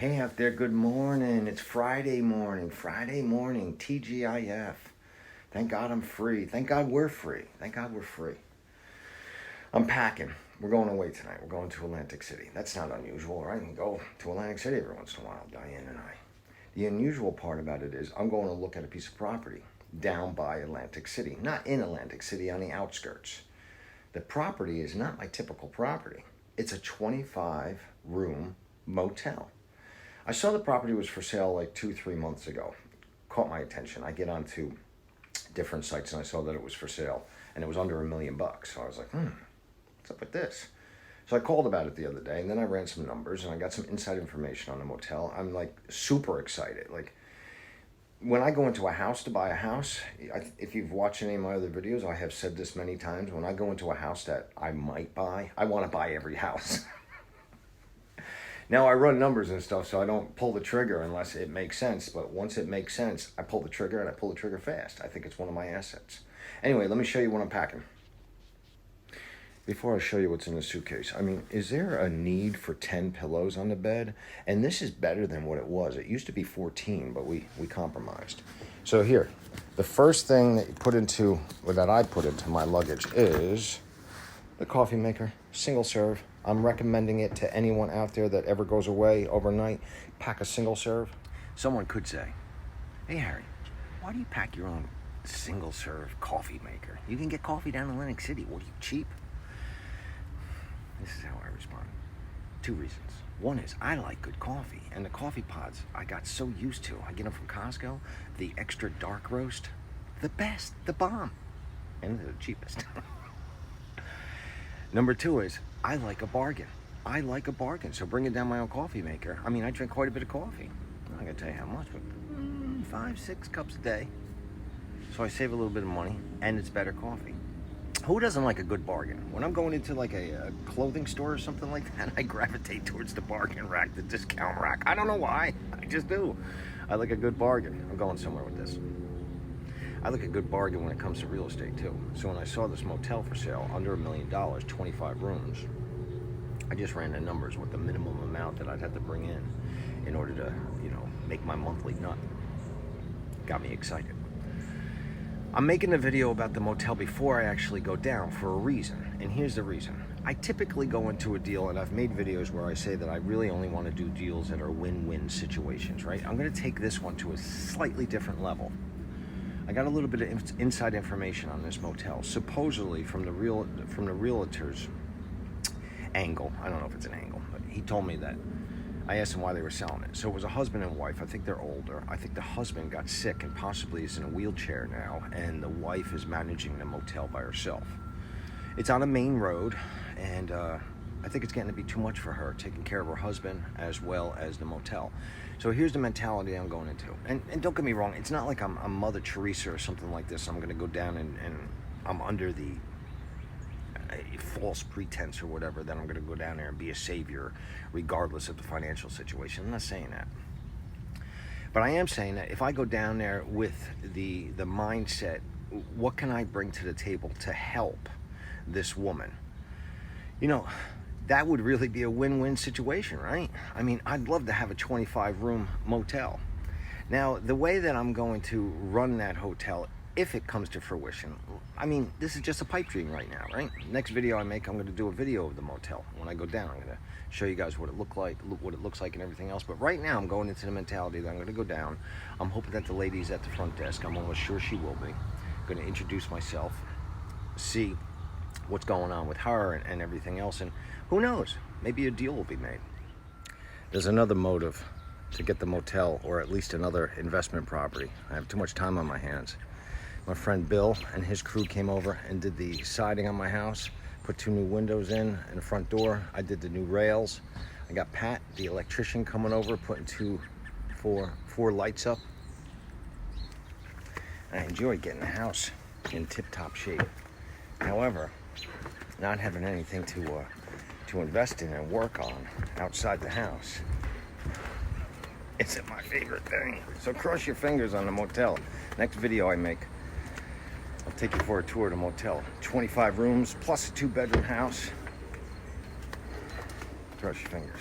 Hey out there, good morning. It's Friday morning, TGIF. Thank God I'm free. Thank God we're free. I'm packing. We're going away tonight. We're going to Atlantic City. That's not unusual, right? We go to Atlantic City every once in a while, Diane and I. The unusual part about it is I'm going to look at a piece of property down by Atlantic City. Not in Atlantic City, on the outskirts. The property is not my typical property. It's a 25-room motel. I saw the property was for sale like 2-3 months ago. Caught my attention. I get onto different sites and I saw that it was for sale and it was under $1 million. So I was like, what's up with this? So I called about it the other day and then I ran some numbers and I got some inside information on the motel. I'm like super excited. Like when I go into a house to buy a house, if you've watched any of my other videos, I have said this many times. When I go into a house that I might buy, I want to buy every house. Now, I run numbers and stuff, so I don't pull the trigger unless it makes sense. But once it makes sense, I pull the trigger, and I pull the trigger fast. I think it's one of my assets. Anyway, let me show you what I'm packing. Before I show you what's in the suitcase, I mean, is there a need for 10 pillows on the bed? And this is better than what it was. It used to be 14, but we compromised. So here, the first thing that I put into my luggage is the coffee maker, single serve. I'm recommending it to anyone out there that ever goes away overnight. Pack a single serve. Someone could say, hey, Harry, why do you pack your own single serve coffee maker? You can get coffee down in Atlantic City. What are you, cheap? This is how I respond. 2 reasons. One is I like good coffee, and the coffee pods I got so used to. I get them from Costco, the extra dark roast, the best, the bomb, and they're the cheapest. Number 2 is I like a bargain. So bringing down my own coffee maker. I mean, I drink quite a bit of coffee. I'm not gonna tell you how much, but 5-6 cups a day. So I save a little bit of money, and it's better coffee. Who doesn't like a good bargain? When I'm going into like a clothing store or something like that, I gravitate towards the bargain rack, the discount rack. I don't know why, I just do. I like a good bargain. I'm going somewhere with this. I like a good bargain when it comes to real estate too. So when I saw this motel for sale, under $1 million, 25 rooms, I just ran the numbers with the minimum amount that I'd have to bring in order to, make my monthly nut. Got me excited. I'm making a video about the motel before I actually go down for a reason, and here's the reason. I typically go into a deal, and I've made videos where I say that I really only want to do deals that are win-win situations, right? I'm going to take this one to a slightly different level. I got a little bit of inside information on this motel, supposedly from the realtor's angle. I don't know if it's an angle, but he told me that. I asked him why they were selling it. So it was a husband and wife. I think they're older. I think the husband got sick and possibly is in a wheelchair now, and the wife is managing the motel by herself. It's on a main road, and I think it's getting to be too much for her, taking care of her husband as well as the motel. So here's the mentality I'm going into. And don't get me wrong, it's not like I'm Mother Teresa or something like this. I'm going to go down and I'm under the false pretense or whatever that I'm going to go down there and be a savior regardless of the financial situation. I'm not saying that. But I am saying that if I go down there with the mindset, what can I bring to the table to help this woman? That would really be a win-win situation, right? I mean, I'd love to have a 25-room motel. Now, the way that I'm going to run that hotel, if it comes to fruition, I mean, this is just a pipe dream right now, right? Next video I make, I'm going to do a video of the motel. When I go down, I'm going to show you guys what it looks like and everything else. But right now, I'm going into the mentality that I'm going to go down. I'm hoping that the lady's at the front desk. I'm almost sure she will be. I'm going to introduce myself, see what's going on with her and everything else. And who knows? Maybe a deal will be made. There's another motive to get the motel, or at least another investment property. I have too much time on my hands. My friend Bill and his crew came over and did the siding on my house, put 2 new windows in the front door. I did the new rails. I got Pat, the electrician, coming over, putting 4 lights up. I enjoy getting the house in tip-top shape. However, not having anything to invest in and work on outside the house isn't my favorite thing. So cross your fingers on the motel. Next video I make, I'll take you for a tour of the motel. 25 rooms plus a 2-bedroom house. Cross your fingers.